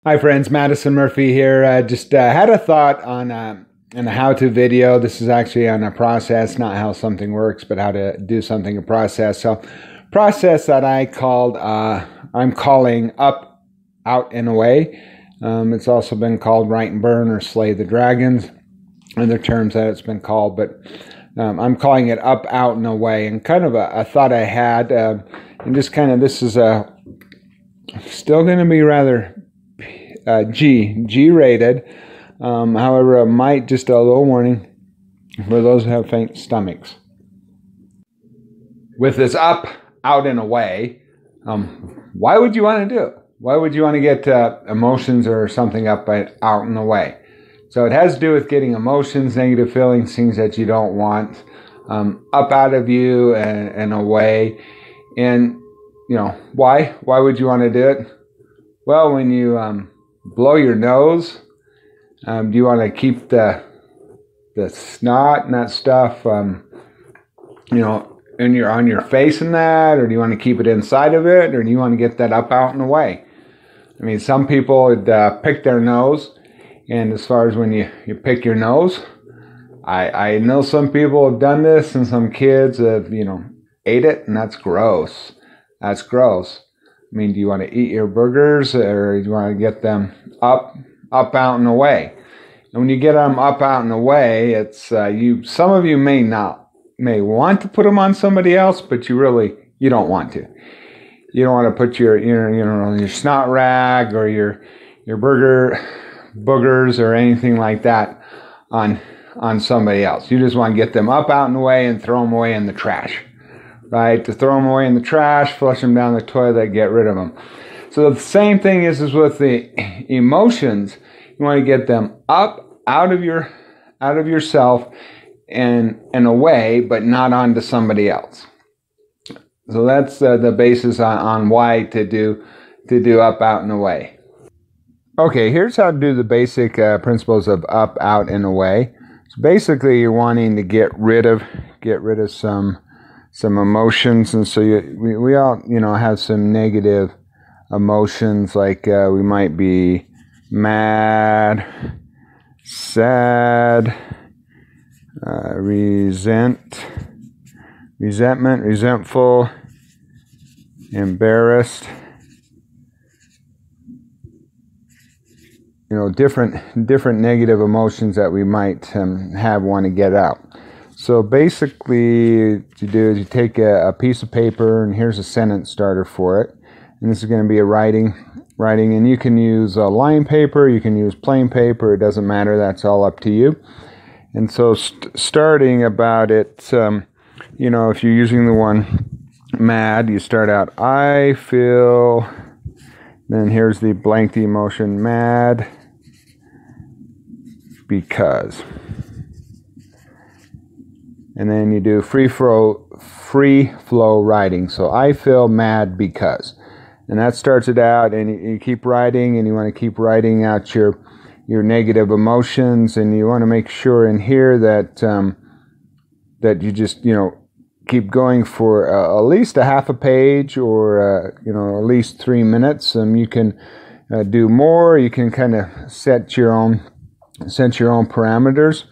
Hi friends, Madison Murphy here. Just had a thought on a how-to video. This is actually on a process, not how something works, but how to do something, a process. So process that I'm calling up, out, and away. It's also been called write and burn or slay the dragons, other terms that it's been called, but I'm calling it up, out, and away. And kind of a thought I had, and just kind of, this is still going to be rather G rated. However, it might, just a little warning for those who have faint stomachs. With this up, out, and away, why would you want to do it? Why would you want to get emotions or something up, out, and away? So it has to do with getting emotions, negative feelings, things that you don't want, up out of you and away. And, you know, why? Why would you want to do it? Well, when you blow your nose, do you want to keep the snot and that stuff, you know, on your face and that, or do you want to keep it inside of it, or do you want to get that up, out, and away? I mean, some people would pick their nose, and as far as when you pick your nose, I know some people have done this, and some kids have, you know, ate it, and that's gross. That's gross. I mean, do you want to eat your burgers, or do you want to get them up, out, and away? And when you get them up, out, and away, it's some of you may want to put them on somebody else, but you don't want to. You don't want to put your snot rag or your burger boogers or anything like that on somebody else. You just want to get them up, out, and away, and throw them away in the trash. Right? To throw them away in the trash, flush them down the toilet, get rid of them. So the same thing is with the emotions. You want to get them up, out of yourself and away, but not onto somebody else. So that's the basis on why to do up, out, and away. Okay, here's how to do the basic principles of up, out, and away. So basically, you're wanting to get rid of some emotions, and so we all, you know, have some negative emotions, like we might be mad, sad, resentment, resentful, embarrassed, you know, different negative emotions that we might want to get out. So basically, what you do is you take a piece of paper, and here's a sentence starter for it. And this is going to be a writing, and you can use line paper, you can use plain paper, it doesn't matter, that's all up to you. And so starting about it, you know, if you're using the one mad, you start out, I feel, then here's the blank, the emotion, mad because. And then you do free flow writing. So I feel mad because. And that starts it out, and you keep writing, and you want to keep writing out your negative emotions, and you want to make sure in here that that you just, you know, keep going for at least a half a page, or you know, at least 3 minutes. You can do more. You can kind of set your own parameters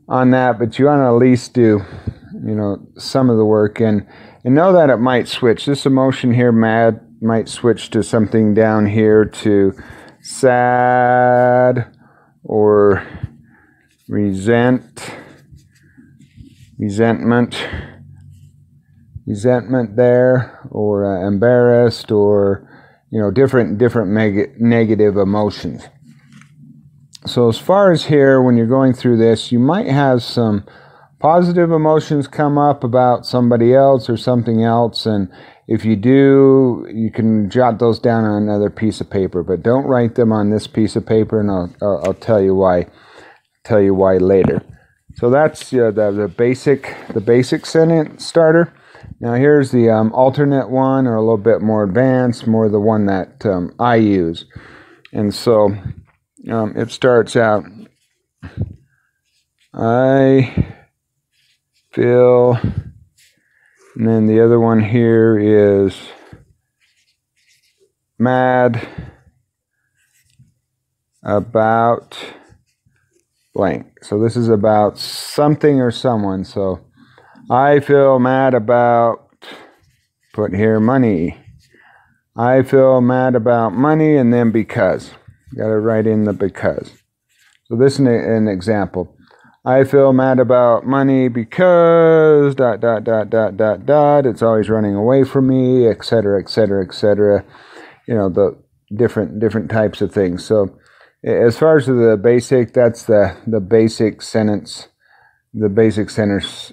on that, but you want to at least do, you know, some of the work, and know that it might switch. This emotion here, mad, might switch to something down here to sad, or resentment there, or embarrassed, or, you know, different negative emotions. So as far as here, when you're going through this, you might have some positive emotions come up about somebody else or something else, and if you do, you can jot those down on another piece of paper, but don't write them on this piece of paper, and I'll tell you why later. So that's the basic sentence starter. Now here's the alternate one, or a little bit more advanced, more the one that I use, and so it starts out, I feel, and then the other one here is mad about blank. So this is about something or someone. So I feel mad about, put here, money. I feel mad about money, and then because. Got to write in the because. So this is an example. I feel mad about money because ... It's always running away from me, etc., etc., etc. You know, the different types of things. So as far as the basic, that's the basic sentence,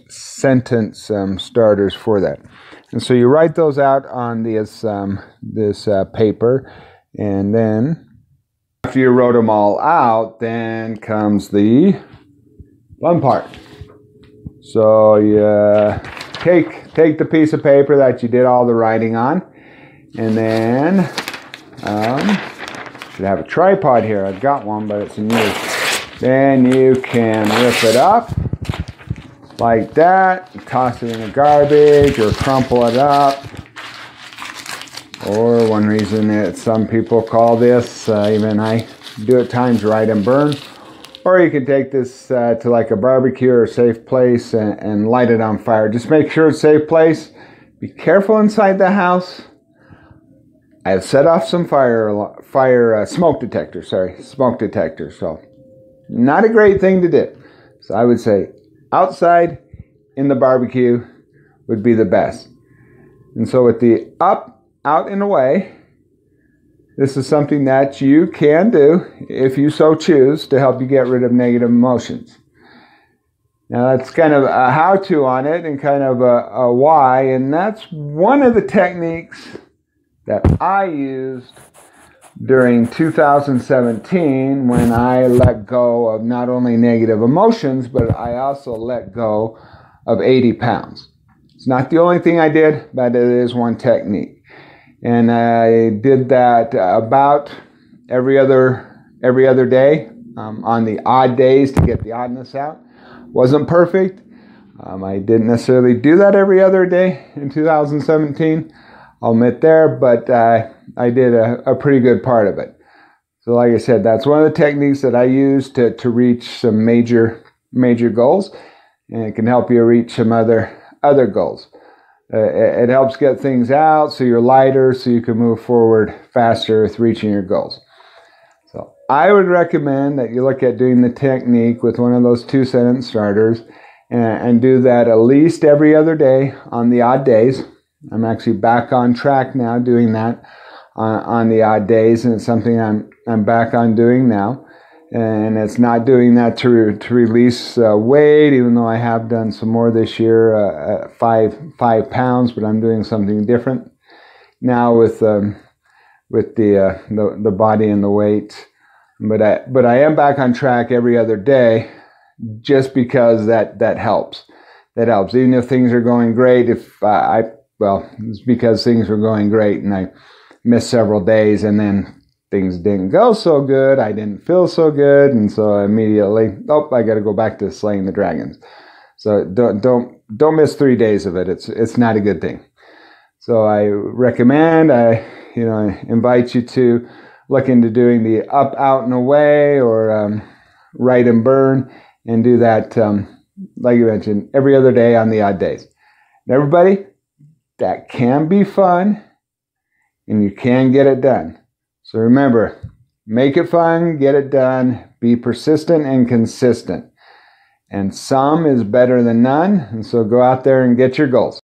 sentence starters for that. And so you write those out on this paper, and then after you wrote them all out, then comes the fun part. So you take the piece of paper that you did all the writing on, and then should have a tripod here. I've got one, but it's in use. Then you can rip it up like that, toss it in the garbage, or crumple it up. Or one reason that some people call this, even I do at times, write and burn. Or you can take this to like a barbecue or a safe place and light it on fire. Just make sure it's a safe place. Be careful inside the house. I have set off some smoke detectors. So not a great thing to do. So I would say outside in the barbecue would be the best. And so with the up, out, and away, this is something that you can do if you so choose to help you get rid of negative emotions. Now that's kind of a how-to on it and kind of a why, and that's one of the techniques that I used during 2017 when I let go of not only negative emotions, but I also let go of 80 pounds. It's not the only thing I did, but it is one technique. And I did that about every other day on the odd days to get the oddness out. Wasn't perfect. I didn't necessarily do that every other day in 2017. I'll admit there, but I did a pretty good part of it. So like I said, that's one of the techniques that I use to reach some major goals, and it can help you reach some other goals. It helps get things out so you're lighter, so you can move forward faster with reaching your goals. So I would recommend that you look at doing the technique with one of those 2-sentence starters and do that at least every other day on the odd days. I'm actually back on track now doing that on the odd days, and it's something I'm back on doing now. And it's not doing that to release weight, even though I have done some more this year, 5 pounds, but I'm doing something different now with the body and the weight. But I am back on track every other day, just because that helps. That helps, even if things are going great. It's because things were going great, and I missed several days, and then things didn't go so good, I didn't feel so good, and so immediately, I got to go back to slaying the dragons. So don't miss 3 days of it. It's not a good thing. So I recommend, I invite you to look into doing the up, out, and away, or write and burn, and do that, like you mentioned, every other day on the odd days. And everybody, that can be fun, and you can get it done. So remember, make it fun, get it done, be persistent and consistent. And some is better than none, and so go out there and get your goals.